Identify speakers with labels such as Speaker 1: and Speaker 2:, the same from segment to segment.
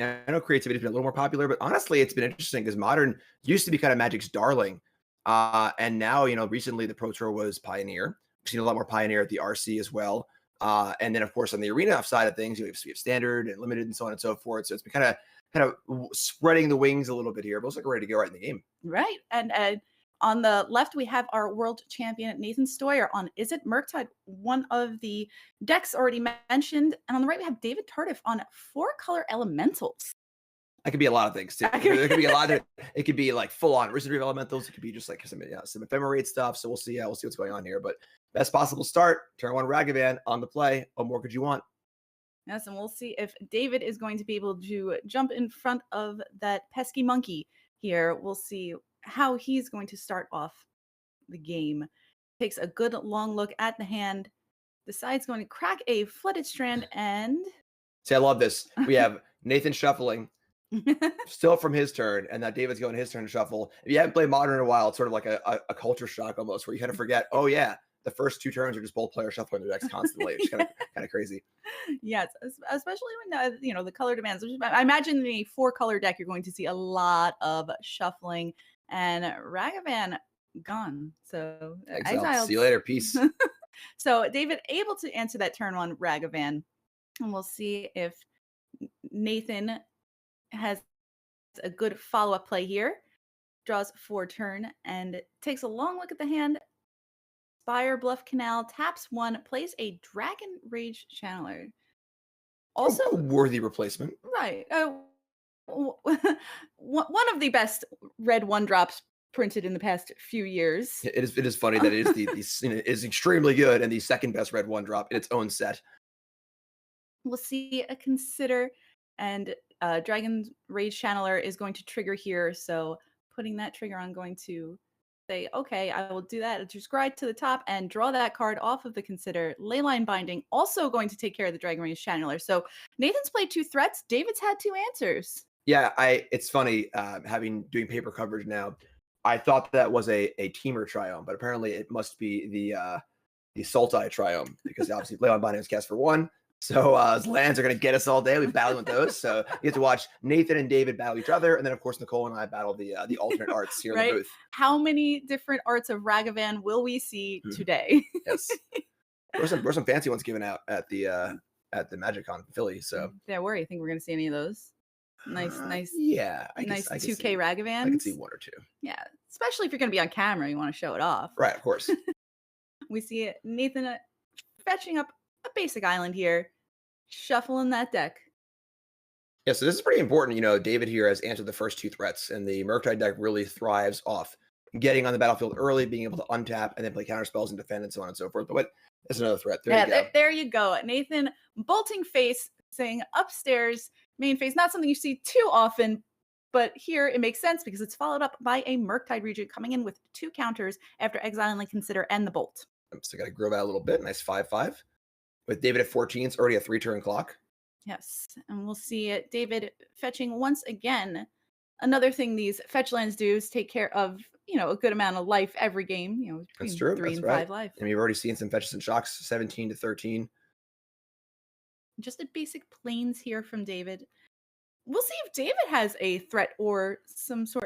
Speaker 1: And I know creativity's been a little more popular, but honestly, it's been interesting because Modern used to be kind of Magic's darling. And now, recently the Pro Tour was Pioneer. We've seen a lot more Pioneer at the RC as well. And then, of course, on the arena side of things, we have Standard and Limited and so on and so forth. So it's been kind of spreading the wings a little bit here, but looks like we're ready to go right in the game.
Speaker 2: Right. And on the left, we have our world champion, Nathan Steuer, on Is It Murktide, one of the decks already mentioned. And on the right, we have David Tardif on 4-color Elementals.
Speaker 1: That could be a lot of things too. There could be a lot of. It could be like full on Risen Reef Elementals. It could be just like some ephemerate stuff. So we'll see. We'll see what's going on here. But best possible start. Turn 1 Ragavan on the play. What more could you want?
Speaker 2: Yes, and we'll see if David is going to be able to jump in front of that pesky monkey here. We'll see how he's going to start off the game. Takes a good long look at the hand. Decides going to crack a Flooded Strand and...
Speaker 1: See, I love this. We have Nathan shuffling. Still from his turn, and that David's going his turn to shuffle. If you haven't played Modern in a while, it's sort of like a culture shock almost, where you kind of forget, oh yeah, the first 2 turns are just both players shuffling their decks constantly. It's kind of crazy.
Speaker 2: Yes, especially when the color demands. I imagine in a 4-color deck, you're going to see a lot of shuffling, and Ragavan gone. So exiled.
Speaker 1: See you later. Peace.
Speaker 2: So David able to answer that turn 1 Ragavan, and we'll see if Nathan has a good follow-up play here. Draws 4 turn and takes a long look at the hand. Spire, Bluff, Canal, taps 1, plays a Dragon Rage Channeler. Also
Speaker 1: a worthy replacement.
Speaker 2: Right. One of the best red 1-drops printed in the past few years.
Speaker 1: It is funny that it is it is extremely good and the second best red 1-drop in its own set.
Speaker 2: We'll see a Consider, and Dragon Rage Channeler is going to trigger here. So putting that trigger on, going to say, okay, I will do that. Just scry to the top and draw that card off of the Consider. Leyline Binding, also going to take care of the Dragon Rage Channeler. So Nathan's played 2 threats. David's had 2 answers.
Speaker 1: Yeah, it's funny, doing paper coverage now. I thought that was a teamer triome, but apparently it must be the Sultai triome, because obviously Leyline Binding is cast for 1. So lands are going to get us all day. We've battled with those. So you get to watch Nathan and David battle each other. And then, of course, Nicole and I battle the alternate arts here in the booth.
Speaker 2: How many different arts of Ragavan will we see today?
Speaker 1: Yes. There's some fancy ones given out at the MagicCon Philly. So
Speaker 2: there were. You think we're going to see any of those? Nice.
Speaker 1: Yeah.
Speaker 2: Nice 2K Ragavans.
Speaker 1: I can see 1 or 2.
Speaker 2: Yeah. Especially if you're going to be on camera, you want to show it off.
Speaker 1: Right, of course.
Speaker 2: We see Nathan fetching up a basic island here, shuffling that deck.
Speaker 1: Yeah, so this is pretty important. David here has answered the first 2 threats, and the Murktide deck really thrives off getting on the battlefield early, being able to untap and then play counter spells and defend and so on and so forth. But that's another threat.
Speaker 2: There you go. Nathan bolting face, saying upstairs, main phase, not something you see too often, but here it makes sense because it's followed up by a Murktide Regent coming in with 2 counters after exiling the Consider and the Bolt.
Speaker 1: So got to grow that a little bit. Nice 5/5. With David at 14, it's already a 3-turn clock.
Speaker 2: Yes, and we'll see it. David fetching once again. Another thing these fetch lands do is take care of, a good amount of life every game.
Speaker 1: That's true.
Speaker 2: 3 and 5 life.
Speaker 1: And we've already seen some fetches and shocks, 17 to 13.
Speaker 2: Just a basic planes here from David. We'll see if David has a threat or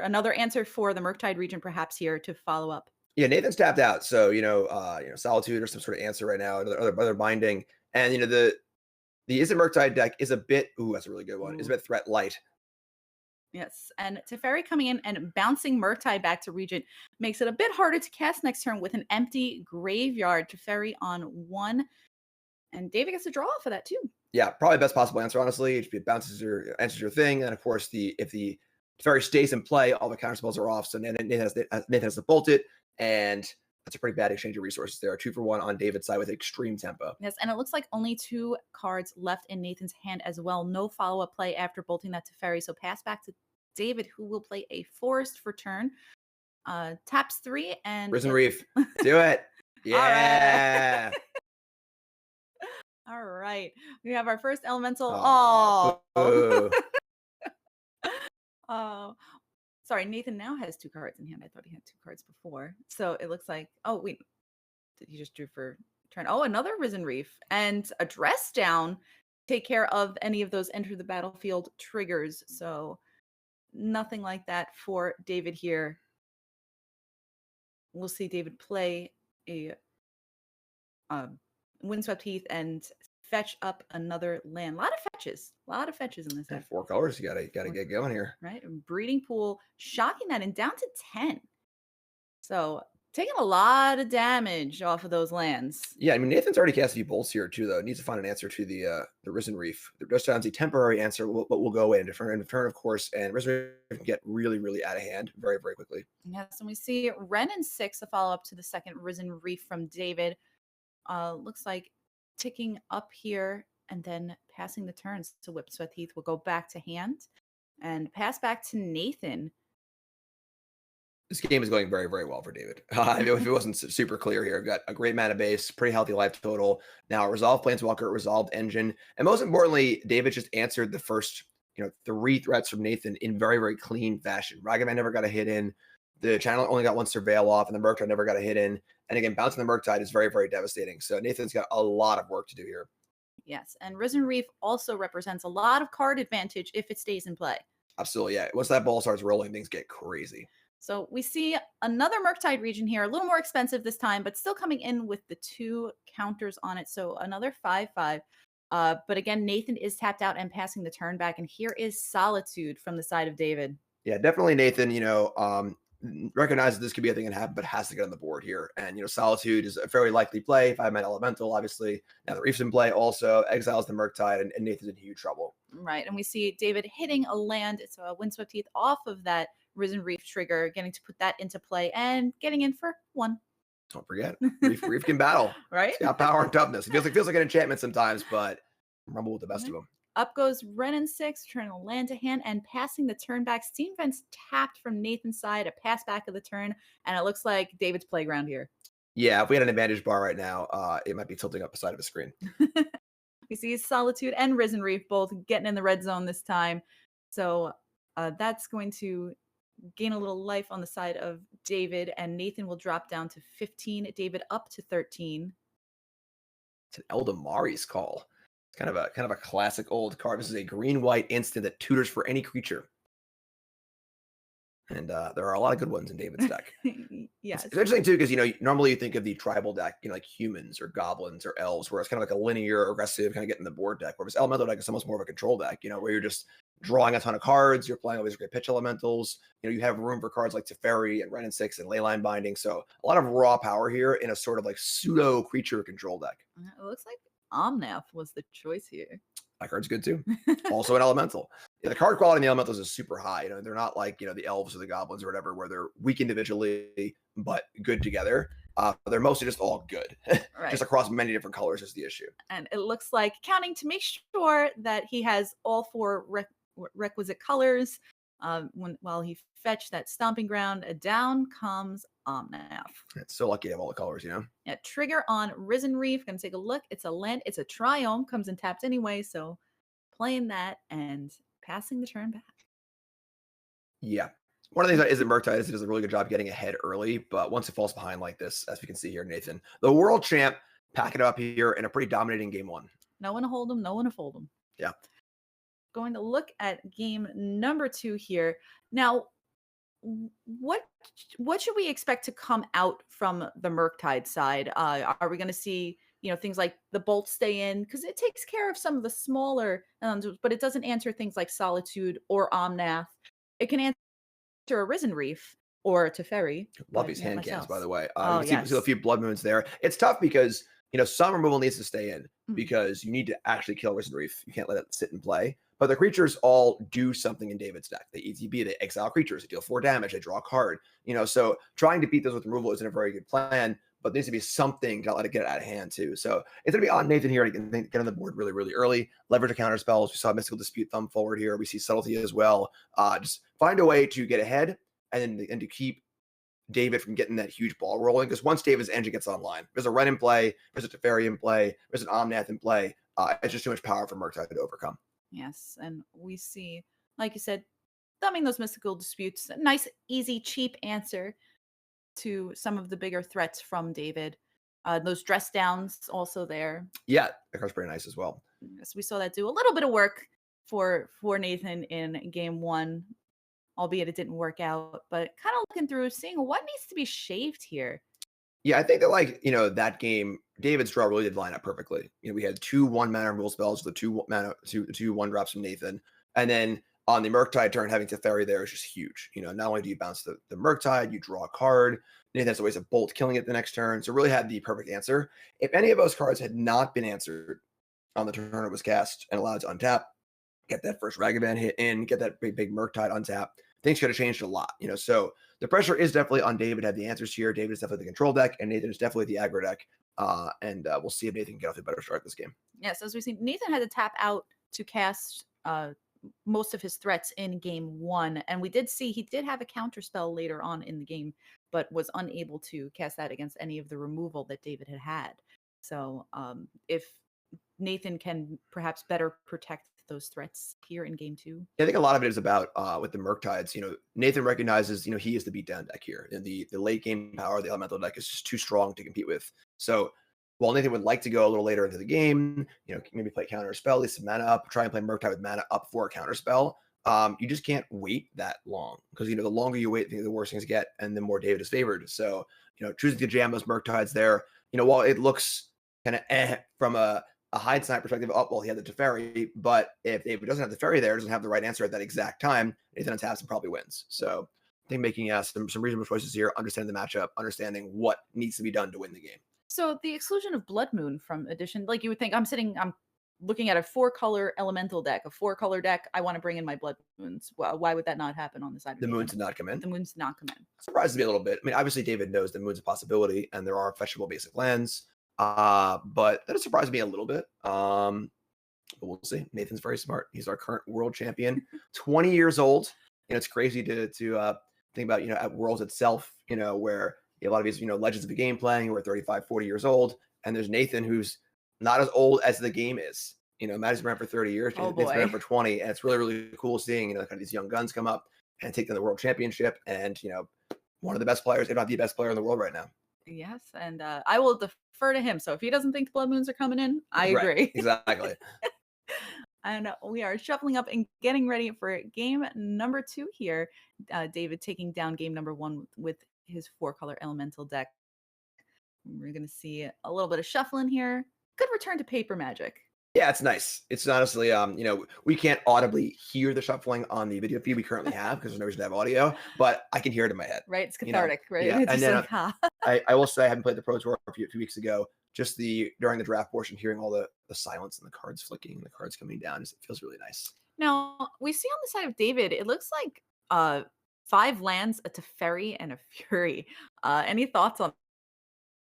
Speaker 2: another answer for the Murktide region, perhaps here to follow up.
Speaker 1: Yeah, Nathan's tapped out, so Solitude or some sort of answer right now, other binding, and the Is It Murktide deck is a bit. That's a really good one. Is a bit threat light.
Speaker 2: Yes, and Teferi coming in and bouncing Murktide back to Regent makes it a bit harder to cast next turn with an empty graveyard. Teferi on 1, and David gets a draw for that too.
Speaker 1: Yeah, probably best possible answer, honestly. It bounces answers your thing, and of course if the Teferi stays in play, all the counter spells are off. So Nathan has to bolt it, and that's a pretty bad exchange of resources. There are 2 for 1 on David's side with extreme tempo.
Speaker 2: Yes, and it looks like only 2 cards left in Nathan's hand as well. No follow-up play after bolting that Teferi. So pass back to David, who will play a Forest for turn. Taps 3 and
Speaker 1: Risen Reef. Do it. Yeah.
Speaker 2: All right. We have our first elemental.
Speaker 1: Oh.
Speaker 2: Oh. Sorry, Nathan now has 2 cards in hand. I thought he had 2 cards before. So it looks like, oh, wait. He just drew for turn. Oh, another Risen Reef and a Dress Down. take care of any of those enter the battlefield triggers. So nothing like that for David here. We'll see David play a Windswept Heath and fetch up another land. A lot of fetches in this deck.
Speaker 1: 4 colors. You gotta get going here.
Speaker 2: Right, Breeding Pool, shocking that and down to 10. So taking a lot of damage off of those lands.
Speaker 1: Yeah, I mean Nathan's already cast a few bolts here too, though. Needs to find an answer to the Risen Reef. The just sounds a temporary answer, but will go away in turn, of course. And Risen Reef can get really, really out of hand very, very quickly.
Speaker 2: Yes, and we see Ren and 6, a follow up to the second Risen Reef from David. Looks like ticking up here and then passing the turns to Windswept Heath will go back to hand and pass back to Nathan.
Speaker 1: This game is going very, very well for David. If it wasn't super clear here, I've got a great mana base, pretty healthy life total. Now, resolved Planeswalker, resolved Engine, and most importantly, David just answered the first 3 threats from Nathan in very, very clean fashion. Ragavan never got a hit in. The channel only got 1 Surveil off, and the Murktide never got a hit in. And again, bouncing the Murktide is very, very devastating. So Nathan's got a lot of work to do here.
Speaker 2: Yes, and Risen Reef also represents a lot of card advantage if it stays in play.
Speaker 1: Absolutely, yeah. Once that ball starts rolling, things get crazy.
Speaker 2: So we see another Murktide region here, a little more expensive this time, but still coming in with the 2 counters on it. So another 5/5. But again, Nathan is tapped out and passing the turn back. And here is Solitude from the side of David.
Speaker 1: Yeah, definitely Nathan, recognizes this could be a thing that happen, but has to get on the board here. And, Solitude is a very likely play. 5-mana Elemental, obviously. Now the Reef's in play also. Exiles the Murktide, and Nathan's in huge trouble.
Speaker 2: Right. And we see David hitting a land. It's a Windswept Heath off of that Risen Reef trigger, getting to put that into play and getting in for 1.
Speaker 1: Don't forget, Reef can battle.
Speaker 2: Right?
Speaker 1: It's got power and toughness. It feels like an enchantment sometimes, but rumble with the best of them.
Speaker 2: Up goes Ren and 6, turning a land to hand and passing the turn back. Steam Vents tapped from Nathan's side, a pass back of the turn, and it looks like David's playground here.
Speaker 1: Yeah, if we had an advantage bar right now, it might be tilting up the side of the screen.
Speaker 2: We see Solitude and Risen Reef both getting in the red zone this time. So that's going to gain a little life on the side of David, and Nathan will drop down to 15. David up to 13.
Speaker 1: It's an Eldamari's Call. It's kind of a classic old card. This is a green-white instant that tutors for any creature. And there are a lot of good ones in David's deck.
Speaker 2: Yes.
Speaker 1: It's interesting too, because normally you think of the tribal deck, like humans or goblins or elves, where it's kind of like a linear, aggressive, kind of getting the board deck. Whereas elemental deck is almost more of a control deck, where you're just drawing a ton of cards, you're playing all these great pitch elementals. You have room for cards like Teferi and Ren and 6 and Leyline Binding. So a lot of raw power here in a sort of like pseudo creature control deck.
Speaker 2: It looks like Omnath was the choice here.
Speaker 1: That card's good too. Also an elemental. Yeah, the card quality in the elementals is super high. They're not like the elves or the goblins or whatever, where they're weak individually but good together. They're mostly just all good,
Speaker 2: Right.
Speaker 1: Just across many different colors is the issue.
Speaker 2: And it looks like counting to make sure that he has all 4 requisite colors. While he fetched that Stomping Ground, down comes Omnath.
Speaker 1: It's so lucky to have all the colors,
Speaker 2: Yeah, trigger on Risen Reef. Gonna take a look. It's a land. It's a Triome. Comes in tapped anyway. So playing that and passing the turn back.
Speaker 1: Yeah. One of the things that isn't Murktide is it does a really good job getting ahead early, but once it falls behind like this, as we can see here, Nathan, the world champ, packing it up here in a pretty dominating game 1.
Speaker 2: No one to hold him. No one to fold him.
Speaker 1: Yeah.
Speaker 2: Going to look at game number 2 here. Now, what should we expect to come out from the Murktide side? Are we going to see things like the bolts stay in, because it takes care of some of the smaller, but it doesn't answer things like Solitude or Omnath. It can answer a Risen Reef or Teferi.
Speaker 1: Love these hand cams, by the way.
Speaker 2: Yes.
Speaker 1: See a few blood moons there. It's tough because some removal needs to stay in because you need to actually kill Risen Reef. You can't let it sit and play. But the creatures all do something in David's deck. They ETB, they exile creatures, they deal 4 damage, they draw a card. So trying to beat those with removal isn't a very good plan, but there needs to be something to let it get out of hand too. So it's going to be on Nathan here to get on the board really, really early. Leverage a counter spells. We saw Mystical Dispute thumb forward here. We see Subtlety as well. Just find a way to get ahead and to keep David from getting that huge ball rolling. Because once David's engine gets online, there's a Ren in play, there's a Teferi in play, there's an Omnath in play. It's just too much power for Murktide to overcome.
Speaker 2: Yes, and we see, like you said, thumbing those Mystical Disputes. A nice, easy, cheap answer to some of the bigger threats from David. Those dress downs also there.
Speaker 1: Yeah, that card's pretty nice as well.
Speaker 2: Yes, we saw that do a little bit of work for Nathan in game one, albeit it didn't work out. But kind of looking through, seeing what needs to be shaved here.
Speaker 1: Yeah, I think that that game, David's draw really did line up perfectly. We had 2 1-mana removal spells, the 2 1-drops from Nathan, and then on the Murktide turn, having Teferi there is just huge. Not only do you bounce the Murktide, you draw a card. Nathan has always a bolt killing it the next turn, so really had the perfect answer. If any of those cards had not been answered on the turn it was cast and allowed to untap, get that first Ragavan hit in, get that big Murktide untap, things could have changed a lot. So the pressure is definitely on David to have the answers here. David is definitely the control deck, and Nathan is definitely the aggro deck. And we'll see if Nathan can get off to a better start this game.
Speaker 2: Yes, as we see, Nathan had to tap out to cast most of his threats in game one. And we did see he did have a counter spell later on in the game, but was unable to cast that against any of the removal that David had. So if Nathan can perhaps better protect those threats here in game two.
Speaker 1: Yeah, I think a lot of it is about with the Murktides. Nathan recognizes, he is the beatdown deck here. And the late game power of the elemental deck is just too strong to compete with. So while Nathan would like to go a little later into the game, maybe play counter spell, at least some mana up, try and play Murktide with mana up for a counter spell. You just can't wait that long because the longer you wait, the worse things get, and the more David is favored. So choosing to jam those Murktides there, while it looks kind of from a hindsight perspective, well, he had the Teferi, but if David doesn't have the Teferi there, doesn't have the right answer at that exact time, Nathan untaps and probably wins. So I think making some reasonable choices here, understanding the matchup, understanding what needs to be done to win the game.
Speaker 2: So the exclusion of Blood Moon from Edition, like you would think, I'm looking at a 4-color elemental deck, a 4-color deck. I want to bring in my Blood Moons. Well, why would that not happen on the side of
Speaker 1: the moons did not come in?
Speaker 2: The moons did not come in.
Speaker 1: Surprises me a little bit. I mean, obviously David knows the moon's a possibility, and there are fetchable basic lands. But that has surprised me a little bit. But we'll see. Nathan's very smart. He's our current world champion, 20 years old. It's crazy to think about, at Worlds itself, where a lot of these, legends of the game playing who are 35, 40 years old. And there's Nathan, who's not as old as the game is. Matt's been around for 30 years.
Speaker 2: Oh,
Speaker 1: Nathan's been around for 20. And it's really, really cool seeing, kind of these young guns come up and take them to the world championship. And, one of the best players, if not the best player in the world right now.
Speaker 2: Yes. And I will defer to him. So if he doesn't think the Blood Moons are coming in, I agree.
Speaker 1: Right, exactly.
Speaker 2: And we are shuffling up and getting ready for game number 2 here. David taking down game number 1 with his 4-color elemental deck. We're going to see a little bit of shuffling here. Good return to paper magic.
Speaker 1: Yeah, it's nice. It's honestly, we can't audibly hear the shuffling on the video feed we currently have because there's no reason to have audio, but I can hear it in my head.
Speaker 2: Right, it's cathartic, right?
Speaker 1: Yeah.
Speaker 2: It's
Speaker 1: And then
Speaker 2: like,
Speaker 1: I will say I haven't played the Pro Tour a few weeks ago. Just during the draft portion, hearing all the silence and the cards flicking and the cards coming down, it feels really nice.
Speaker 2: Now, we see on the side of David, it looks like 5 lands, a Teferi, and a Fury. Any thoughts on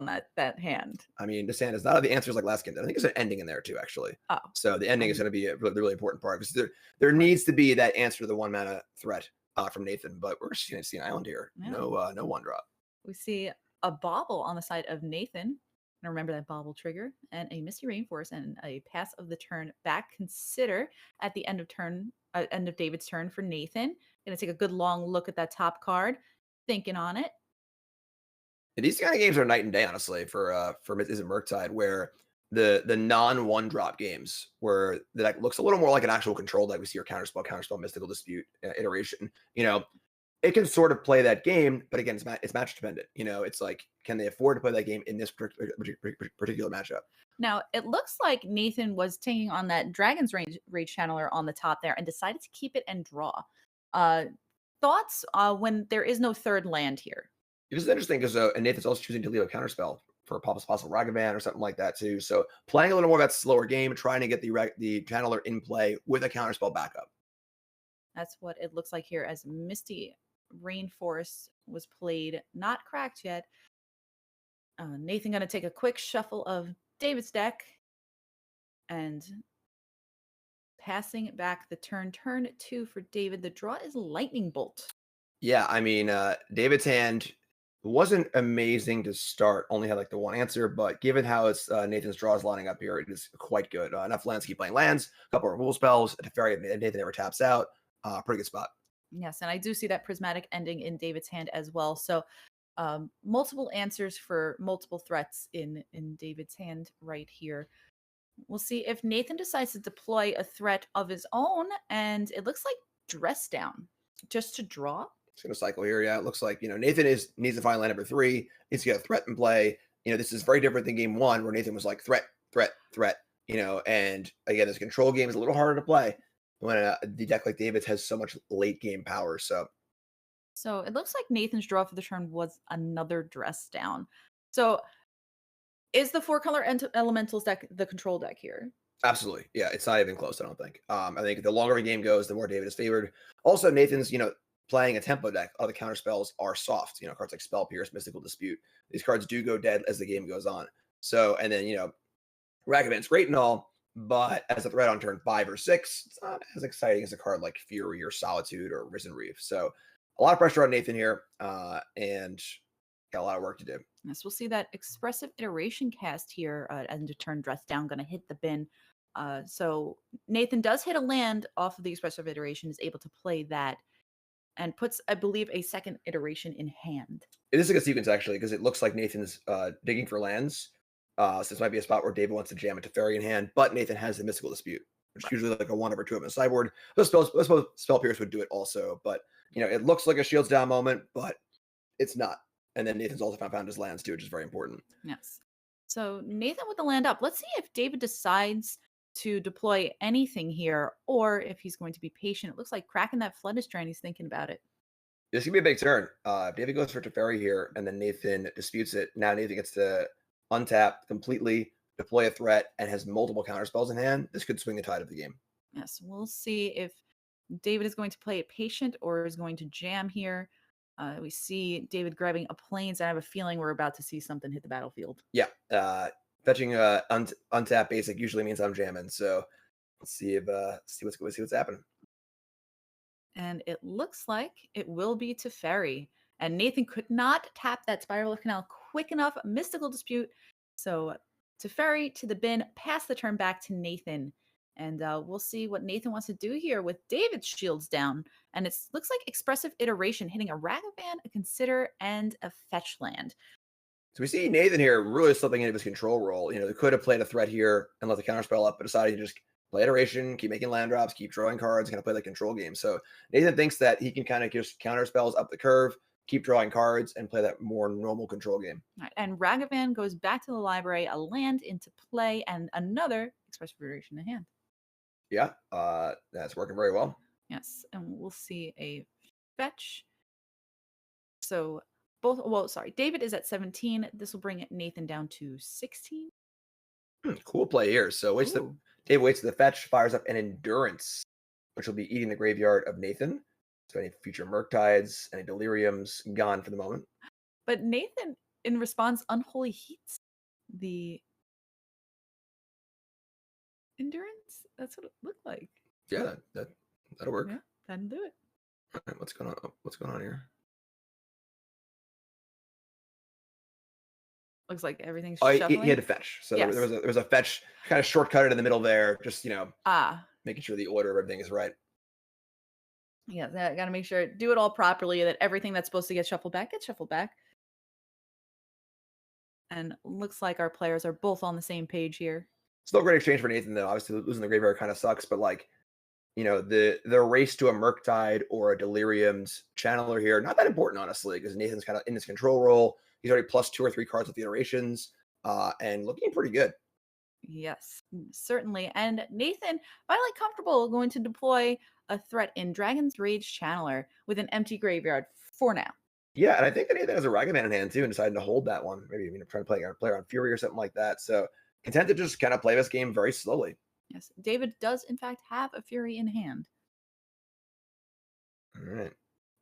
Speaker 2: that hand?
Speaker 1: I mean, this hand is not the answers like last game. I think there's an ending in there too, actually.
Speaker 2: Oh.
Speaker 1: So the ending is going to be a really important part because there needs to be that answer to the 1-mana threat from Nathan, but we're just going to see an island here. Yeah. No 1-drop.
Speaker 2: We see a Bauble on the side of Nathan. And remember that Bauble trigger and a Misty Rainforest and a pass of the turn back. Consider at the end of David's turn for Nathan. Going to take a good long look at that top card, thinking on it.
Speaker 1: And these kind of games are night and day, honestly, for is it Murktide, where the non 1-drop games where the deck looks a little more like an actual control deck. We see your counterspell, mystical dispute iteration. It can sort of play that game, but again, it's match dependent. It's like, can they afford to play that game in this particular matchup?
Speaker 2: Now, it looks like Nathan was taking on that Dragon's Rage Channeler on the top there and decided to keep it and draw. Thoughts when there is no third land here?
Speaker 1: This is interesting because and Nathan's also choosing to leave a counterspell for a possible Ragavan or something like that too. So playing a little more of that slower game, trying to get the channeler in play with a counterspell backup.
Speaker 2: That's what it looks like here as Misty Rainforest was played, not cracked yet. Nathan going to take a quick shuffle of David's deck and passing it back the turn 2 for David. The draw is Lightning Bolt.
Speaker 1: Yeah, I mean, David's hand wasn't amazing to start, only had like the one answer, but given how it's Nathan's draws lining up here, it is quite good. Enough lands to keep playing lands, a couple of removal spells, a Teferi Nathan never taps out. Pretty good spot.
Speaker 2: Yes, and I do see that prismatic ending in David's hand as well. So multiple answers for multiple threats in David's hand right here. We'll see if Nathan decides to deploy a threat of his own, and it looks like Dress Down just to draw.
Speaker 1: It's going to cycle here. Yeah, it looks like, Nathan needs to find line number 3. Needs to get a threat in play. This is very different than game 1 where Nathan was like threat, threat, threat, and again, this control game is a little harder to play when the deck like David's has so much late game power. So
Speaker 2: it looks like Nathan's draw for the turn was another Dress Down. So is the 4-color Elementals deck the control deck here?
Speaker 1: absolutely. Yeah, it's not even close, I don't think. I think the longer the game goes, the more David is favored. Also, Nathan's, playing a tempo deck. All the counter spells are soft. Cards like Spell Pierce, Mystical Dispute. These cards do go dead as the game goes on. So, and then, Ragavan's great and all, but as a threat on turn 5 or 6, it's not as exciting as a card like Fury or Solitude or Risen Reef. So, a lot of pressure on Nathan here, and got a lot of work to do.
Speaker 2: Yes, we'll see that Expressive Iteration cast here end of turn Dress Down, going to hit the bin. So Nathan does hit a land off of the Expressive Iteration, is able to play that, and puts, I believe, a second iteration in hand.
Speaker 1: It is a good sequence, actually, because it looks like Nathan's digging for lands. So this might be a spot where David wants to jam a Teferi in hand, but Nathan has the Mystical Dispute, which is usually like a 1 over 2 of the sideboard. I suppose Spell Pierce would do it also, but, it looks like a Shields Down moment, but it's not. And then Nathan's also found his lands too, which is very important.
Speaker 2: Yes. So Nathan with the land up. Let's see if David decides to deploy anything here, or if he's going to be patient. It looks like cracking that Flood Strand. He's thinking about it.
Speaker 1: This could be a big turn. David goes for Teferi here, and then Nathan disputes it. Now Nathan gets to untap completely, deploy a threat, and has multiple counter spells in hand. This could swing the tide of the game.
Speaker 2: Yes, we'll see if David is going to play it patient or is going to jam here. We see David grabbing a Plains. I have a feeling we're about to see something hit the battlefield.
Speaker 1: Yeah. Fetching untap basic usually means I'm jamming. So let's see what's happening.
Speaker 2: And it looks like it will be Teferi. And Nathan could not tap that Spiral of Canal quick enough. Mystical Dispute. So Teferi to the bin, pass the turn back to Nathan. And we'll see what Nathan wants to do here with David's shields down. And it looks like Expressive Iteration hitting a Ragavan, a Consider, and a fetch land.
Speaker 1: So we see Nathan here really slipping into his control role. He could have played a threat here and let the counterspell up, but decided to just play Iteration, keep making land drops, keep drawing cards, kind of play the control game. So Nathan thinks that he can kind of just counterspells up the curve, keep drawing cards, and play that more normal control game.
Speaker 2: Right. And Ragavan goes back to the library, a land into play, and another Expressive Iteration in hand.
Speaker 1: Yeah, that's working very well.
Speaker 2: Yes, and we'll see a fetch. So David is at 17. This will bring Nathan down to 16.
Speaker 1: Cool play here. So David waits to the fetch, fires up an Endurance, which will be eating the graveyard of Nathan. So any future Murktides, any Deliriums, gone for the moment.
Speaker 2: But Nathan, in response, Unholy Heats the Endurance. That's what it looked like.
Speaker 1: Yeah, that'll work.
Speaker 2: Yeah, that'll do it.
Speaker 1: All right, what's going on? What's going on here?
Speaker 2: Looks like everything's shuffling.
Speaker 1: He had to fetch. So
Speaker 2: yes.
Speaker 1: there was a fetch, kind of shortcutted in the middle there, just making sure the order of everything is right.
Speaker 2: Yeah, I got to make sure, do it all properly, that everything that's supposed to get shuffled back gets shuffled back. And looks like our players are both on the same page here.
Speaker 1: Still a great exchange for Nathan, though. Obviously, losing the graveyard kind of sucks, but the race to a Murktide or a Delirium's channeler here, not that important, honestly, because Nathan's kind of in his control role. He's already plus 2 or 3 cards with the iterations, and looking pretty good.
Speaker 2: Yes, certainly. And Nathan, finally comfortable going to deploy a threat in Dragon's Rage Channeler with an empty graveyard for now.
Speaker 1: Yeah, and I think that Nathan has a Ragavan in hand too, and decided to hold that one. Maybe trying to play a player on Fury or something like that. So content to just kind of play this game very slowly.
Speaker 2: Yes, David does in fact have a Fury in hand.
Speaker 1: All right.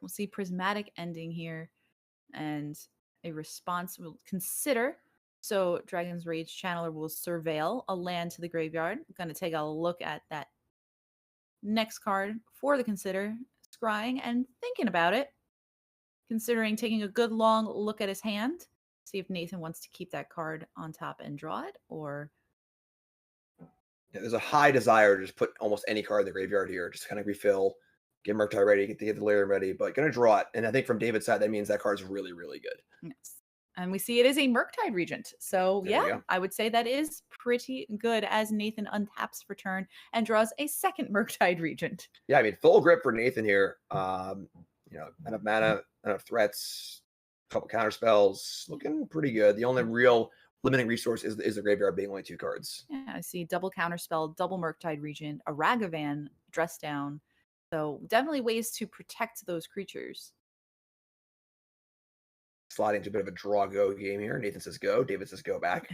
Speaker 2: We'll see Prismatic ending here, and a response will consider. So Dragon's Rage Channeler will surveil a land to the graveyard. I'm going to take a look at that next card for the consider, scrying and thinking about it, considering taking a good long look at his hand, see if Nathan wants to keep that card on top and draw it, or...
Speaker 1: Yeah, there's a high desire to just put almost any card in the graveyard here, just kind of refill, get Murktide ready, get the Delirium ready, but going to draw it. And I think from David's side, that means that card's really, really good.
Speaker 2: Yes. And we see it is a Murktide Regent. So
Speaker 1: There you
Speaker 2: yeah,
Speaker 1: go.
Speaker 2: I would say that is pretty good as Nathan untaps for turn and draws a second Murktide Regent.
Speaker 1: Yeah, I mean, full grip for Nathan here. Enough mana, enough threats, a couple counter spells, looking pretty good. The only real limiting resource is the graveyard being only 2 cards.
Speaker 2: Yeah, I see double counterspell, double Murktide Regent, a Ragavan, dress down. So definitely ways to protect those creatures.
Speaker 1: Sliding to a bit of a draw go game here. Nathan says go. David says go back.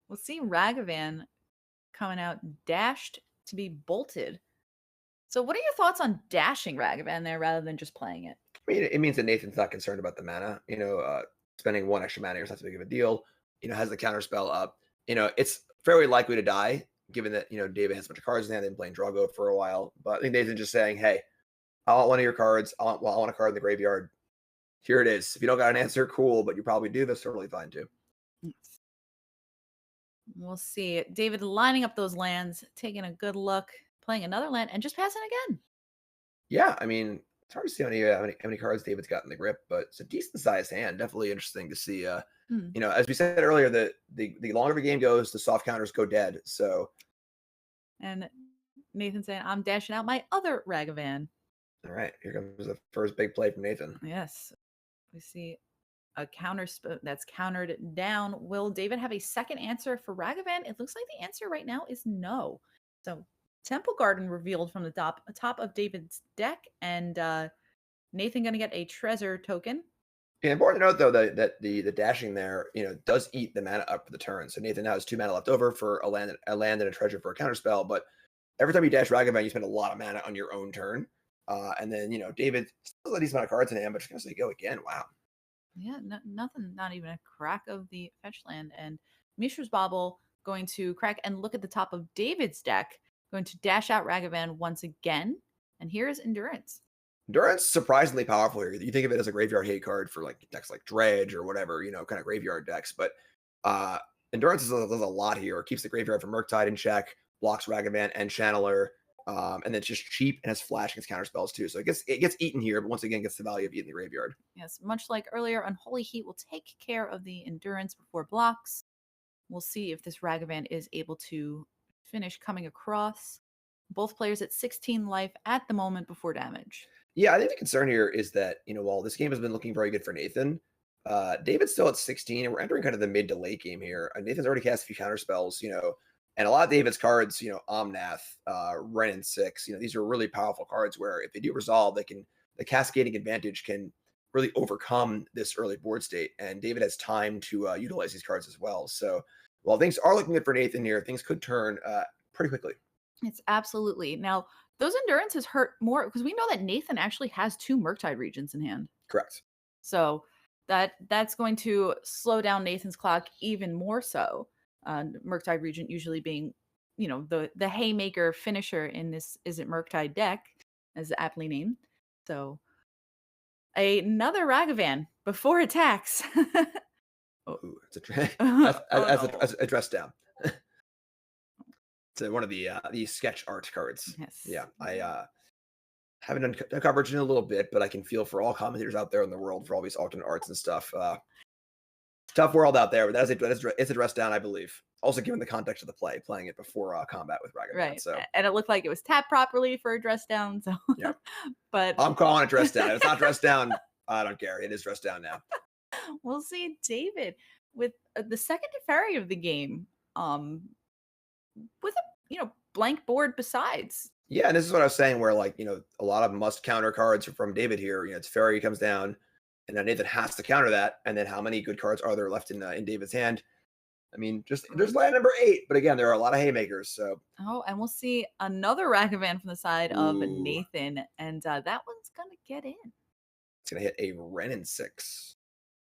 Speaker 2: We'll see Ragavan coming out dashed to be bolted. So what are your thoughts on dashing Ragavan there rather than just playing it?
Speaker 1: I mean, it means that Nathan's not concerned about the mana. Spending 1 extra mana here is not too big of a deal. Has the counter spell up. It's fairly likely to die, given that, David has a bunch of cards in hand. They've been playing Drago for a while. But I think Nathan's just saying, hey, I want one of your cards. I want a card in the graveyard. Here it is. If you don't got an answer, cool, but you probably do. That's totally fine too.
Speaker 2: We'll see. David lining up those lands, taking a good look, playing another land, and just passing again.
Speaker 1: Yeah, I mean, it's hard to see how many cards David's got in the grip, but it's a decent sized hand. Definitely interesting to see. As we said earlier, the longer the game goes, the soft counters go dead. So,
Speaker 2: and Nathan saying, "I'm dashing out my other Ragavan."
Speaker 1: All right, here comes the first big play from Nathan.
Speaker 2: Yes, we see a counter that's countered down. Will David have a second answer for Ragavan? It looks like the answer right now is no. So Temple Garden revealed from the top of David's deck, and Nathan going to get a treasure token.
Speaker 1: Yeah, important to note though that the dashing there, does eat the mana up for the turn. So Nathan now has 2 mana left over for a land and a treasure for a counter spell. But every time you dash Ragavan, you spend a lot of mana on your own turn. And then David still has a decent amount of cards in hand, but just gonna say go again. Wow.
Speaker 2: Yeah, nothing, not even a crack of the fetch land. And Mishra's Bauble going to crack and look at the top of David's deck, going to dash out Ragavan once again. And here's Endurance.
Speaker 1: Endurance surprisingly powerful here. You think of it as a graveyard hate card for like decks like Dredge or whatever, kind of graveyard decks. But Endurance does a lot here. It keeps the graveyard from Murktide in check, blocks Ragavan and Channeler, and then it's just cheap and has flash against counter spells too. So it gets eaten here, but once again gets the value of eating the graveyard.
Speaker 2: Yes, much like earlier, Unholy Heat will take care of the Endurance before blocks. We'll see if this Ragavan is able to finish coming across. Both players at 16 life at the moment before damage.
Speaker 1: Yeah, I think the concern here is that, while this game has been looking very good for Nathan, David's still at 16, and we're entering kind of the mid to late game here. Nathan's already cast a few counter spells, and a lot of David's cards, Omnath, Wrenn and 6, these are really powerful cards where if they do resolve, the cascading advantage can really overcome this early board state, and David has time to utilize these cards as well. So while things are looking good for Nathan here, things could turn pretty quickly.
Speaker 2: It's absolutely. Now, those Endurances hurt more because we know that Nathan actually has 2 Murktide Regents in hand.
Speaker 1: Correct.
Speaker 2: So that's going to slow down Nathan's clock even more so. Murktide Regent usually being, the haymaker finisher in this Is It Murktide deck, as aptly named. So another Ragavan before attacks.
Speaker 1: Ooh, it's a dress down. It's one of the sketch art cards.
Speaker 2: Yes.
Speaker 1: Yeah, I haven't done coverage in a little bit, but I can feel for all commentators out there in the world for all these alternate arts and stuff. Tough world out there, but it's a dress down, I believe. Also, given the context of the playing it before combat with Ragavan.
Speaker 2: Right.
Speaker 1: So,
Speaker 2: and it looked like it was tapped properly for a dress down. So,
Speaker 1: yeah.
Speaker 2: But
Speaker 1: I'm calling it dress down. If it's not dress down, I don't care. It is dress down now.
Speaker 2: We'll see David with the second Teferi of the game, with a blank board besides.
Speaker 1: Yeah, and this is what I was saying, where a lot of must counter cards from David here. Teferi comes down, and then Nathan has to counter that. And then how many good cards are there left in David's hand? I mean, there's land number 8, but again, there are a lot of haymakers. So
Speaker 2: and we'll see another Ragavan from the side of
Speaker 1: Ooh.
Speaker 2: Nathan, and that one's gonna get in.
Speaker 1: It's gonna hit a Wrenn and 6,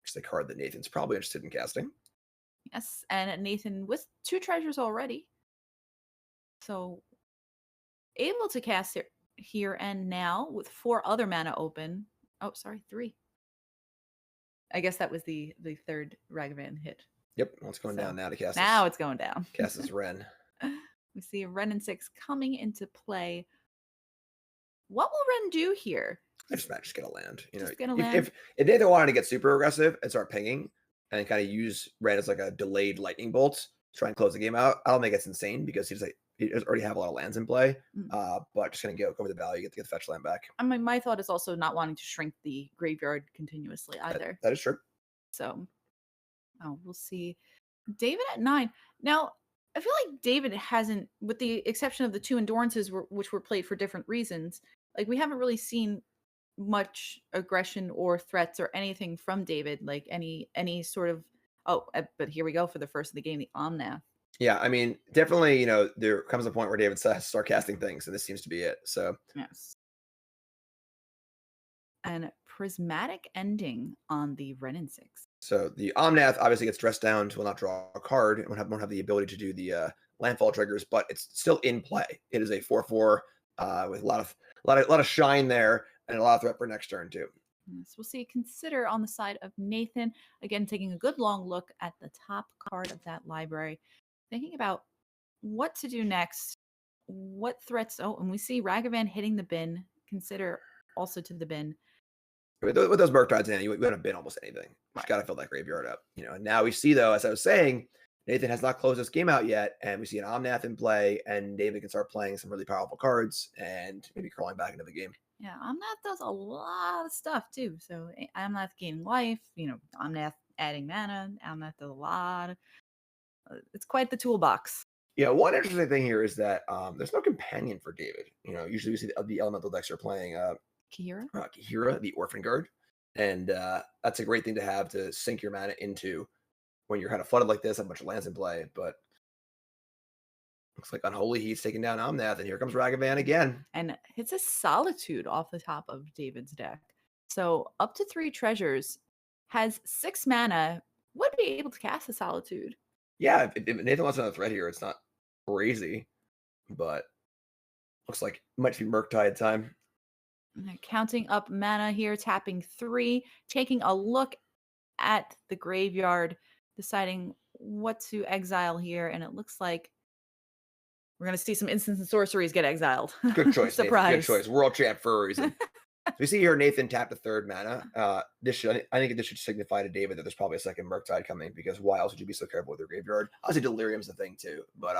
Speaker 1: which is a card that Nathan's probably interested in casting.
Speaker 2: Yes, and Nathan with 2 treasures already, so able to cast it here and now with 4 other mana open. Oh, sorry, 3. I guess that was the third Ragavan hit.
Speaker 1: Yep, well, it's going down now to cast.
Speaker 2: Now it's going down.
Speaker 1: Cast this Wrenn.
Speaker 2: We see Wrenn and 6 coming into play. What will Wrenn do here?
Speaker 1: I just might just get a land.
Speaker 2: Just get a
Speaker 1: if,
Speaker 2: land.
Speaker 1: if they wanted to get super aggressive and start pinging and kind of use red as like a delayed lightning bolt to try and close the game out, I don't think it's insane because he does already have a lot of lands in play. But just gonna go with the value, get the fetch land back.
Speaker 2: I mean, my thought is also not wanting to shrink the graveyard continuously either.
Speaker 1: That is true.
Speaker 2: So, we'll see. David at 9. Now, I feel like David hasn't, with the exception of the 2 endurances, which were played for different reasons, like we haven't really seen much aggression or threats or anything from David, like any sort of. But here we go for the first of the game, the Omnath.
Speaker 1: Yeah, I mean, definitely, there comes a point where David has to start casting things, and this seems to be it. So
Speaker 2: yes. And prismatic ending on the Renin 6.
Speaker 1: So the Omnath obviously gets dressed down to not draw a card and won't have the ability to do the landfall triggers, but it's still in play. It is a 4/4 with a lot of shine there and a lot of threat for next turn too.
Speaker 2: Yes, we'll see. Consider on the side of Nathan, again taking a good long look at the top card of that library, thinking about what to do next, what threats. And we see Ragavan hitting the bin. Consider also to the bin.
Speaker 1: With those Murktides in, you want to bin almost anything. You just got to fill that graveyard up. And now we see, though, as I was saying, Nathan has not closed this game out yet, and we see an Omnath in play, and David can start playing some really powerful cards and maybe crawling back into the game.
Speaker 2: Yeah, Omnath does a lot of stuff, too. So Omnath gaining life, Omnath adding mana, Omnath does a lot. It's quite the toolbox.
Speaker 1: Yeah, one interesting thing here is that there's no companion for David. Usually we see the elemental decks are playing Kihira, the Orphan Guard. And that's a great thing to have to sink your mana into when you're kind of flooded like this, have a bunch of lands in play. But looks like Unholy Heat's taking down Omnath, and here comes Ragavan again.
Speaker 2: And hits a Solitude off the top of David's deck. So up to 3 treasures, has 6 mana, would be able to cast a Solitude.
Speaker 1: Yeah, if Nathan wants another threat here, it's not crazy, but looks like it might be Murktide time.
Speaker 2: Counting up mana here, tapping 3, taking a look at the graveyard, deciding what to exile here, and it looks like we're going to see some instants and sorceries get exiled.
Speaker 1: Good choice,
Speaker 2: Surprise.
Speaker 1: Nathan. Good choice. World champ for a reason. So we see here Nathan tapped a 3rd mana. I think this should signify to David that there's probably a second Murktide coming, because why else would you be so careful with your graveyard? Obviously, Delirium's the thing too, but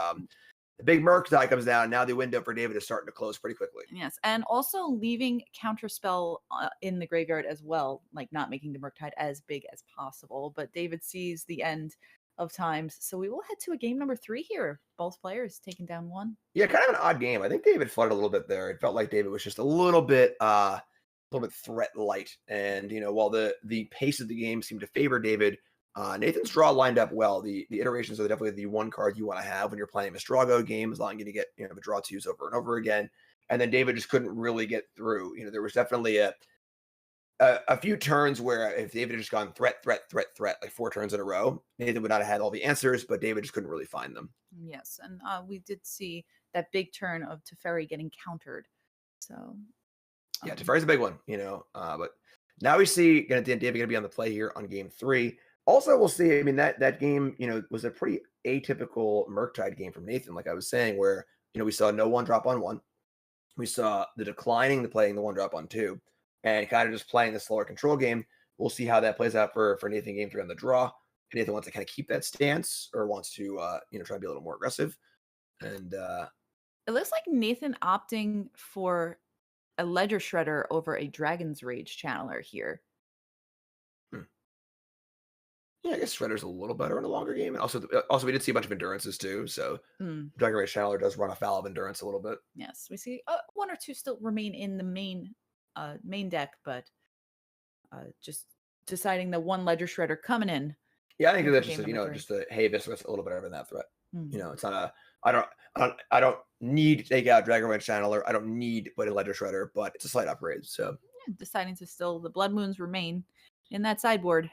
Speaker 1: the big Murktide comes down. Now the window for David is starting to close pretty quickly.
Speaker 2: Yes, and also leaving Counterspell in the graveyard as well, like not making the Murktide as big as possible. But David sees the end of times, so we will head to a game number 3 here. Both players taking down 1.
Speaker 1: Yeah, kind of an odd game. I think David flooded a little bit there. It felt like David was just a little bit threat light, and while the pace of the game seemed to favor David, Nathan's draw lined up well. The iterations are definitely the one card you want to have when you're playing a Strago game, as long as you get the draw 2s over and over again. And then David just couldn't really get through. There was definitely a few turns where if David had just gone threat like 4 turns in a row, Nathan would not have had all the answers, but David just couldn't really find them.
Speaker 2: Yes, and we did see that big turn of Teferi getting countered. So
Speaker 1: yeah, Teferi's a big one, but now we see David going to be on the play here on game 3. Also, we'll see. I mean, that game, was a pretty atypical Murktide game from Nathan, like I was saying, where we saw no 1-drop on 1. We saw the declining, playing the 1-drop on 2, and kind of just playing the slower control game. We'll see how that plays out for Nathan game 3 on the draw. If Nathan wants to kind of keep that stance or wants to try to be a little more aggressive. And
Speaker 2: it looks like Nathan opting for a Ledger Shredder over a Dragon's Rage Channeler here.
Speaker 1: Yeah, I guess Shredder's a little better in a longer game. And also we did see a bunch of endurances too. So Dragon Rage Channeler does run afoul of endurance a little bit.
Speaker 2: Yes, we see 1 or 2 still remain in the main deck, but just deciding the 1 Ledger Shredder coming in.
Speaker 1: Yeah, I think that's just hey, this was a little bit better than that threat. It's not I don't need to take out Dragon Rage Channeler. I don't need to put a Ledger Shredder, but it's a slight upgrade. So
Speaker 2: deciding to still the Blood Moons remain in that sideboard.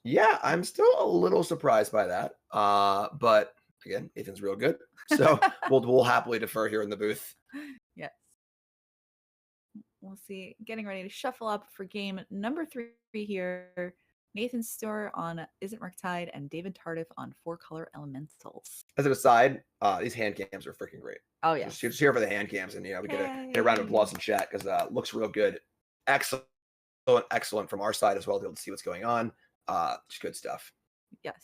Speaker 1: Yeah, I'm still a little surprised by that. But again, Nathan's real good. So we'll happily defer here in the booth.
Speaker 2: Yes. We'll see. Getting ready to shuffle up for game number 3 here. Nathan Steuer on Isn't Murktide and David Tardif on 4-color Elementals.
Speaker 1: As an aside, these hand cams are freaking great.
Speaker 2: Oh, yeah.
Speaker 1: Just here for the hand cams, and we get a round of applause in chat because looks real good. excellent, excellent from our side as well to be able to see what's going on. Just good stuff.
Speaker 2: Yes.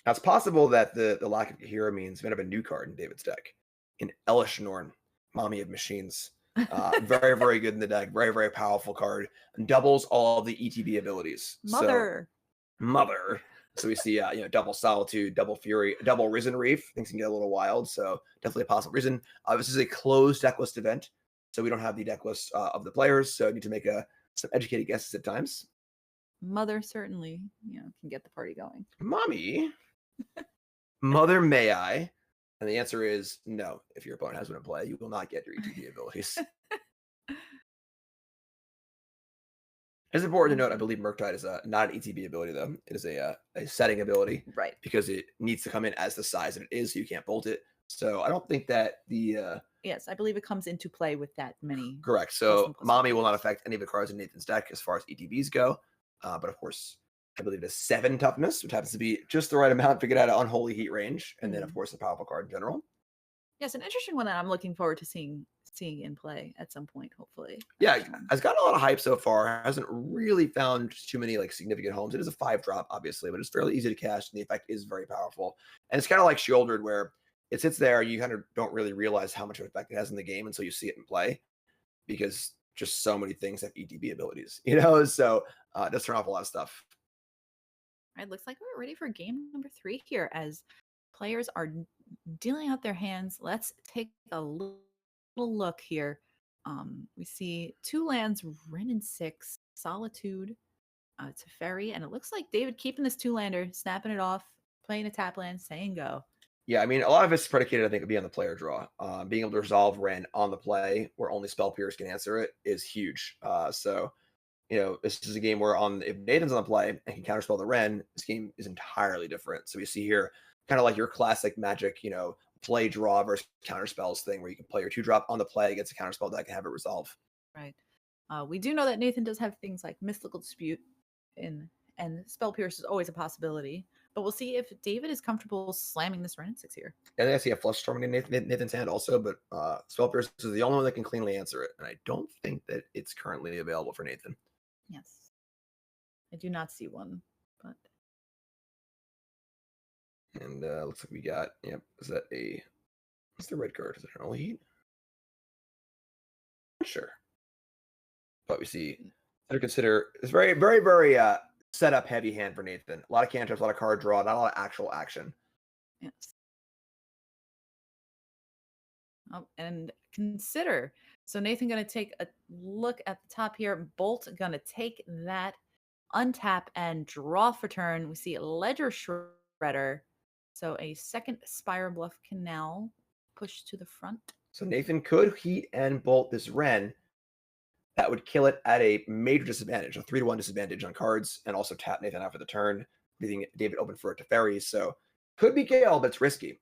Speaker 1: Now it's possible that the lack of hero means we might have a new card in David's deck, in Elishnorn, Mommy of Machines. Very, very good in the deck. Very, very powerful card. And doubles all of the ETB abilities.
Speaker 2: Mother.
Speaker 1: So, mother. So we see, double Solitude, double Fury, double Risen Reef. Things can get a little wild. So definitely a possible reason. This is a closed deck list event. So we don't have the deck list of the players. So I need to make some educated guesses at times.
Speaker 2: Mother certainly, can get the party going.
Speaker 1: Mommy. Mother, may I? And the answer is no. If your opponent has one in play, you will not get your ETB abilities. It's important to note, I believe Murktide is not an ETB ability, though. It is a setting ability.
Speaker 2: Right.
Speaker 1: Because it needs to come in as the size that it is, so you can't bolt it. So I don't think that the...
Speaker 2: yes, I believe it comes into play with that many.
Speaker 1: Correct. So Mommy will not affect any of the cards in Nathan's deck as far as ETBs go. But of course, I believe it is 7 toughness, which happens to be just the right amount to get out of Unholy Heat range. And then, of course, a powerful card in general.
Speaker 2: Yes, an interesting one that I'm looking forward to seeing in play at some point, hopefully.
Speaker 1: Yeah, it's gotten a lot of hype so far. Hasn't really found too many significant homes. It is a 5-drop, obviously, but it's fairly easy to cast, and the effect is very powerful. And it's kind of like Shieldred, where it sits there, you kind of don't really realize how much of effect it has in the game until you see it in play, because just so many things have ETB abilities, So it does turn off a lot of stuff.
Speaker 2: All right, looks like we're ready for game number 3 here, as players are dealing out their hands. Let's take a little look here. We see 2 lands, Wrenn and 6, Solitude, Teferi, and it looks like David keeping this 2-lander, snapping it off, playing a tap land, saying go.
Speaker 1: Yeah, I mean, a lot of it's predicated, I think, would be on the player draw. Being able to resolve Wrenn on the play, where only Spell Pierce can answer it, is huge. So, this is a game where if Nathan's on the play and can counterspell the Wrenn, this game is entirely different. So we see here, kind of like your classic Magic, play draw versus counterspells thing, where you can play your 2-drop on the play against a counterspell deck and have it resolve.
Speaker 2: Right. We do know that Nathan does have things like Mystical Dispute and Spell Pierce is always a possibility. But we'll see if David is comfortable slamming this Wrenn 6 here.
Speaker 1: And I see a Flush Storm in Nathan's hand also, but Spell Pierce is the only one that can cleanly answer it. And I don't think that it's currently available for Nathan.
Speaker 2: Yes. I do not see one, but...
Speaker 1: And looks like we got, is that what's the red card? Is it an Unholy Heat? Not sure. But we see, consider, it's very, very, very setup heavy hand for Nathan. A lot of cantrips, a lot of card draw, not a lot of actual action.
Speaker 2: Yes. Oh, and consider. So Nathan going to take a look at the top here. Bolt going to take that, untap, and draw for turn. We see Ledger Shredder. So a second Spire Bluff Canal push to the front. So
Speaker 1: Nathan could heat and bolt this Wrenn. That would kill it at a major disadvantage, a 3-1 disadvantage on cards, and also tap Nathan out for the turn, leaving David open for a Teferi. So could be KO, but it's risky.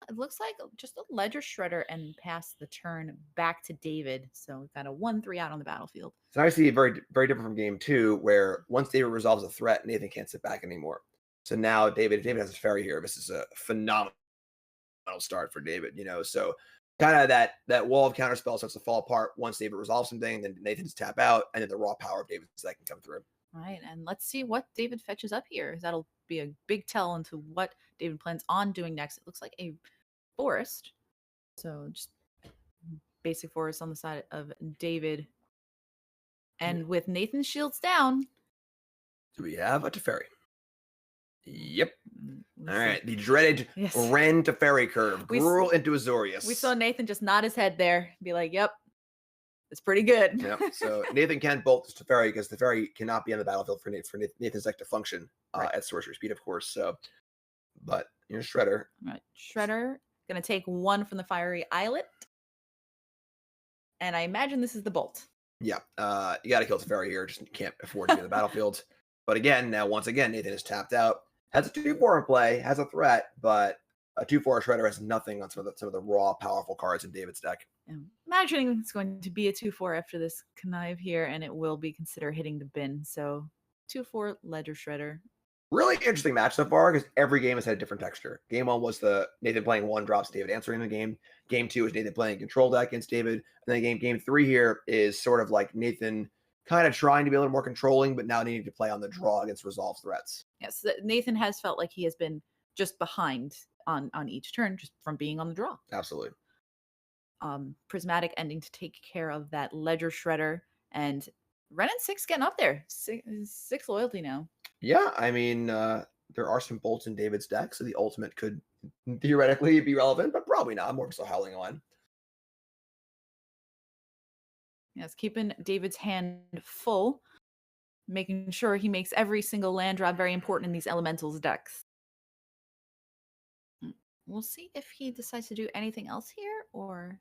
Speaker 2: It looks like just a Ledger Shredder and pass the turn back to David. So we've got a 1-3 out on the battlefield.
Speaker 1: So now I see very, very different from game 2, where once David resolves a threat, Nathan can't sit back anymore. So now if David has a Teferi here, this is a phenomenal start for David, So kind of that wall of counterspell starts to fall apart once David resolves something, then Nathan's tap out, and then the raw power of David's deck can come through.
Speaker 2: All right, and let's see what David fetches up here. That'll be a big tell into what David plans on doing next. It looks like a forest. So just basic forest on the side of David. And with Nathan's shields down.
Speaker 1: Do we have a Teferi? Yep. All right. The dreaded Wrenn Teferi curve. Gruel into Azorius.
Speaker 2: We saw Nathan just nod his head there. Be like, yep. It's pretty good.
Speaker 1: Yep. So Nathan can bolt this Teferi because Teferi cannot be on the battlefield for Nathan's deck to function at sorcery speed, of course. So, but here's Shredder.
Speaker 2: All right. Shredder going to take 1 from the Fiery Islet. And I imagine this is the bolt.
Speaker 1: Yeah. You got to kill Teferi here. Just can't afford to be on the battlefield. But again, once again, Nathan is tapped out. Has a 2-4 in play, has a threat, but a 2-4 Shredder has nothing on some of the raw, powerful cards in David's deck.
Speaker 2: I'm imagining it's going to be a 2-4 after this connive here, and it will be considered hitting the bin. So 2-4 Ledger Shredder.
Speaker 1: Really interesting match so far because every game has had a different texture. Game 1 was the Nathan playing 1 drops, David answering the game. Game 2 is Nathan playing control deck against David. And then game 3 here is sort of like Nathan kind of trying to be a little more controlling, but now needing to play on the draw against resolve threats.
Speaker 2: Yes, Nathan has felt like he has been just behind on each turn just from being on the draw.
Speaker 1: Absolutely.
Speaker 2: Prismatic ending to take care of that Ledger Shredder, and Ren and 6 getting up there. Six loyalty now.
Speaker 1: Yeah, I mean, there are some bolts in David's deck, so the ultimate could theoretically be relevant, but probably not. More so howling on.
Speaker 2: Yes, keeping David's hand full, making sure he makes every single land drop very important in these Elementals decks. We'll see if he decides to do anything else here, or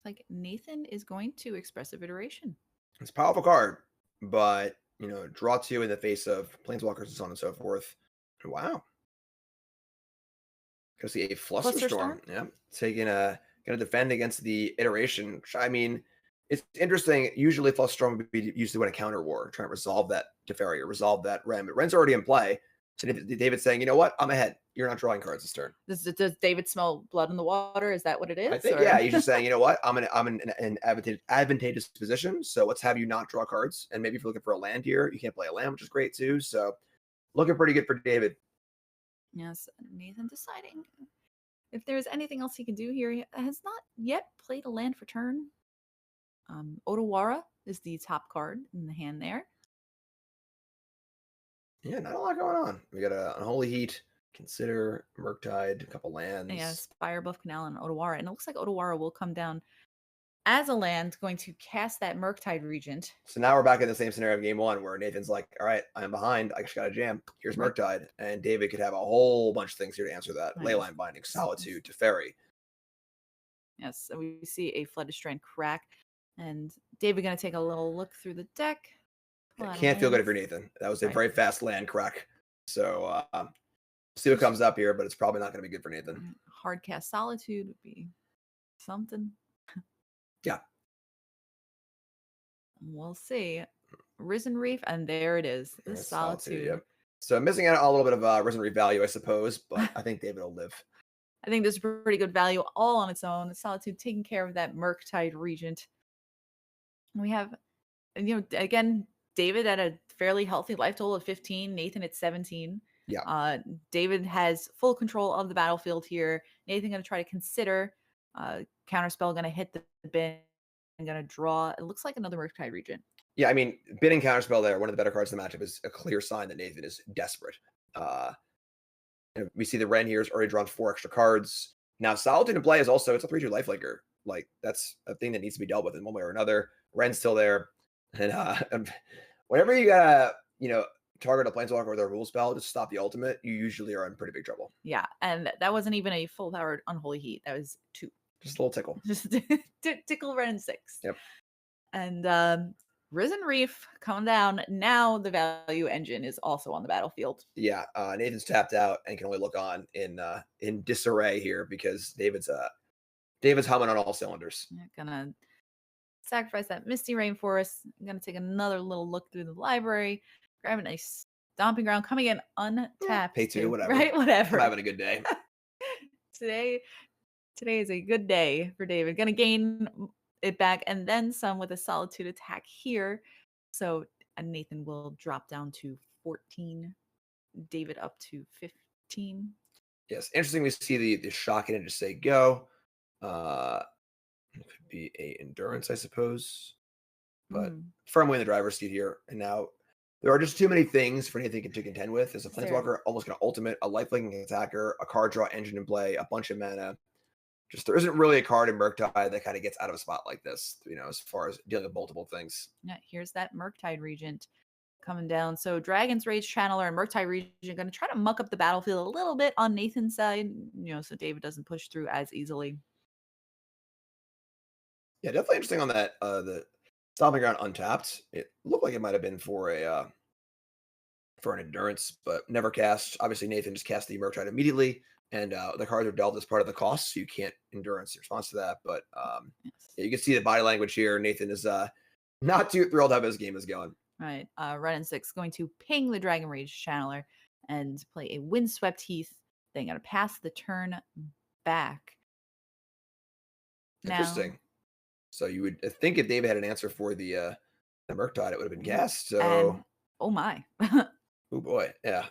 Speaker 2: like Nathan is going to Expressive Iteration.
Speaker 1: It's a powerful card, but draw 2 in the face of planeswalkers and so on and so forth. Wow. Go see a Flusterstorm. Yeah, gonna defend against the iteration. Which, I mean, it's interesting. Usually, Flusterstorm would be used to win a counter war, trying to resolve that Teferi or resolve that Ren. But Ren's already in play. So David's saying, you know what? I'm ahead. You're not drawing cards this turn.
Speaker 2: Does David smell blood in the water? Is that what it is?
Speaker 1: I think, yeah. He's just saying, you know what? I'm in an advantageous position. So let's have you not draw cards. And maybe if you're looking for a land here, you can't play a land, which is great too. So looking pretty good for David.
Speaker 2: Yes, Nathan deciding if there's anything else he can do here. He has not yet played a land for turn. Otawara is the top card in the hand there.
Speaker 1: Yeah, not a lot going on. We got a Unholy Heat, Consider, Murktide, a couple lands.
Speaker 2: Yeah, Spire, Buff Canal, and Otawara. And it looks like Otawara will come down as a land, going to cast that Murktide Regent.
Speaker 1: So now we're back in the same scenario of game 1 where Nathan's like, all right, I'm behind. I just got a jam. Here's Murktide. And David could have a whole bunch of things here to answer that.
Speaker 2: Nice.
Speaker 1: Leyline Binding, Solitude, Teferi.
Speaker 2: Yes, so we see a Flooded Strand crack. And David going to take a little look through the deck.
Speaker 1: Can't feel good if you're Nathan. That was a very fast land crack. So see what comes up here, but it's probably not going to be good for Nathan.
Speaker 2: Hard cast Solitude would be something.
Speaker 1: Yeah.
Speaker 2: We'll see. Risen Reef, and there it is. The Solitude.
Speaker 1: Yep. So missing out on a little bit of Risen Reef value, I suppose, but I think David will live.
Speaker 2: I think this is pretty good value all on its own. The Solitude taking care of that Murktide Regent. We have, again, David at a fairly healthy life total of 15, Nathan at 17.
Speaker 1: Yeah.
Speaker 2: David has full control of the battlefield here. Nathan going to try to consider. Counterspell going to hit the bin and going to draw. It looks like another Murktide Regent.
Speaker 1: Yeah, I mean, bin and Counterspell there, one of the better cards in the matchup, is a clear sign that Nathan is desperate. We see the Ren here has already drawn 4 extra cards. Now, Solitude in play is also, it's a 3-2 lifelinker. Like, that's a thing that needs to be dealt with in one way or another. Ren's still there. And whenever you gotta, target a planeswalker with a rule spell to stop the ultimate, you usually are in pretty big trouble.
Speaker 2: Yeah, and that wasn't even a full powered Unholy Heat. That was 2.
Speaker 1: Just a little tickle.
Speaker 2: Just tickle Ren and 6.
Speaker 1: Yep.
Speaker 2: And Risen Reef coming down. Now the value engine is also on the battlefield.
Speaker 1: Yeah, Nathan's tapped out and can only look on in disarray here because David's humming on all cylinders.
Speaker 2: Gonna sacrifice that Misty Rainforest. I'm gonna take another little look through the library, grab a nice Stomping Ground, coming in untapped.
Speaker 1: Pay 2, whatever.
Speaker 2: Right, whatever.
Speaker 1: I'm having a good day.
Speaker 2: Today is a good day for David. Gonna gain it back and then some with a Solitude attack here. So Nathan will drop down to 14. David up to 15.
Speaker 1: Yes, interesting. We see the shock in it just say go. It could be a endurance, I suppose, but firmly in the driver's seat here. And now there are just too many things for anything to contend with. There's a planeswalker almost going to ultimate, a lifelinking attacker, a card draw engine in play, a bunch of mana. Just there isn't really a card in Murktide that kind of gets out of a spot like this, as far as dealing with multiple things.
Speaker 2: Yeah, here's that Murktide Regent coming down. So Dragon's Rage Channeler and Murktide Regent going to try to muck up the battlefield a little bit on Nathan's side, so David doesn't push through as easily.
Speaker 1: Yeah, definitely interesting on that. The Stomping Ground untapped. It looked like it might have been for an endurance, but never cast. Obviously, Nathan just cast the Murktide immediately, and the cards are dealt as part of the cost, so you can't endurance in response to that. But yeah, you can see the body language here. Nathan is not too thrilled how his game is going.
Speaker 2: Right. Red and 6 going to ping the Dragon Rage Channeler and play a Windswept Heath. Then going to pass the turn back. Now,
Speaker 1: Interesting. So you would think if David had an answer for the Murktide, it would have been guessed. So,
Speaker 2: and oh my.
Speaker 1: oh boy, yeah.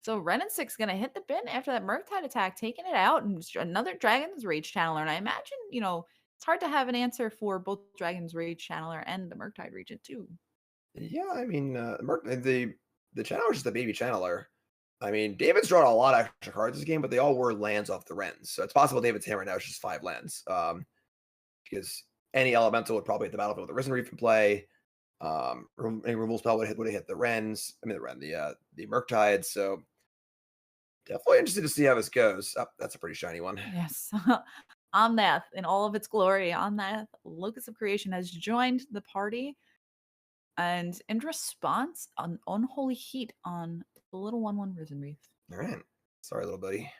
Speaker 2: So Ren and 6 going to hit the bin after that Murktide attack, taking it out, and another Dragon's Rage Channeler. And I imagine, it's hard to have an answer for both Dragon's Rage Channeler and the Murktide Regent too.
Speaker 1: Yeah, I mean, the Channeler is just a baby Channeler. I mean, David's drawn a lot of extra cards this game, but they all were lands off the Rens. So it's possible David's hand right now is just 5 lands. Because any Elemental would probably hit the battlefield with the Risen Reef in play. Any removal spell would have hit the Rens. I mean, the Murktide. So definitely interested to see how this goes. Oh, that's a pretty shiny one.
Speaker 2: Yes. Omnath in all of its glory. Omnath, Locus of Creation, has joined the party. And in response, an Unholy Heat on the little 1/1 Risen Reef.
Speaker 1: All right. Sorry, little buddy.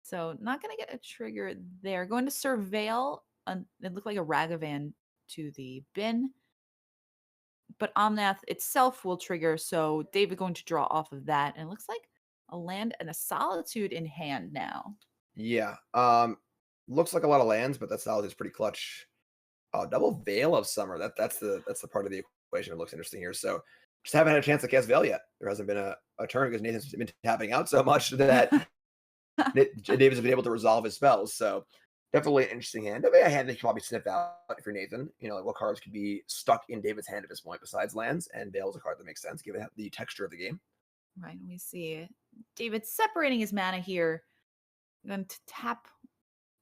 Speaker 2: So not going to get a trigger there. Going to Surveil. It looked like a Ragavan to the bin. But Omnath itself will trigger. So David going to draw off of that. And it looks like a land and a Solitude in hand now.
Speaker 1: Yeah. Looks like a lot of lands, but that Solitude is pretty clutch. Double Veil of Summer. That's the part of the equation that looks interesting here. So just haven't had a chance to cast Veil yet. There hasn't been a turn because Nathan's been tapping out so much that David's been able to resolve his spells. So definitely an interesting hand. A hand that you can probably sniff out if you're Nathan. Like what cards could be stuck in David's hand at this point besides lands, and Veil is a card that makes sense given the texture of the game.
Speaker 2: Right. And we see David separating his mana here. Going to tap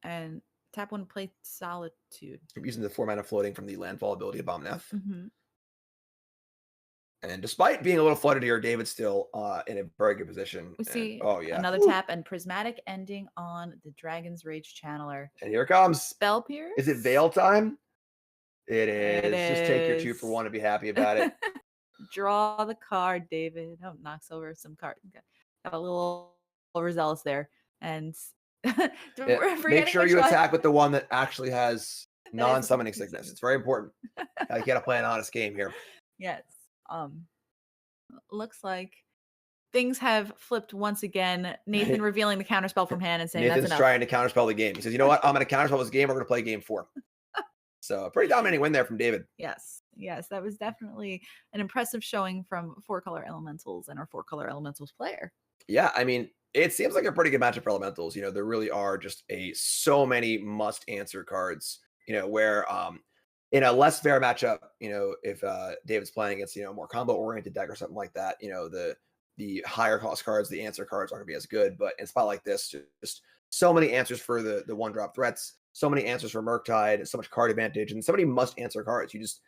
Speaker 2: one, play Solitude.
Speaker 1: I'm using the 4 mana floating from the landfall ability of Omnath.
Speaker 2: Mm-hmm.
Speaker 1: And despite being a little flooded here, David's still in a very good position.
Speaker 2: We see
Speaker 1: another
Speaker 2: tap and Prismatic Ending on the Dragon's Rage Channeler.
Speaker 1: And here it comes.
Speaker 2: Spell Pierce.
Speaker 1: Is it Veil time? It is. Just take your 2 for 1 and be happy about it.
Speaker 2: Draw the card, David. Oh, knocks over some card. Got a little overzealous there. And
Speaker 1: make sure you attack with the one that actually has non-summoning sickness. It's very important. You gotta play an honest game here.
Speaker 2: Yes. Looks like things have flipped once again. Nathan revealing the counterspell from hand and saying
Speaker 1: Nathan's
Speaker 2: that's enough.
Speaker 1: trying to counterspell the game. He says, "You know what? I'm going to counterspell this game. We're going to play game 4." So a pretty dominating win there from David.
Speaker 2: Yes, that was definitely an impressive showing from 4-color Elementals and our 4-color Elementals player.
Speaker 1: Yeah, I mean, it seems like a pretty good matchup for Elementals. There really are just so many must-answer cards. Where in a less fair matchup, if David's playing against a more combo-oriented deck or something like that, the higher cost cards, the answer cards aren't going to be as good. But in a spot like this, just so many answers for the 1-drop threats, so many answers for Murktide, so much card advantage, and so many must-answer cards. You just,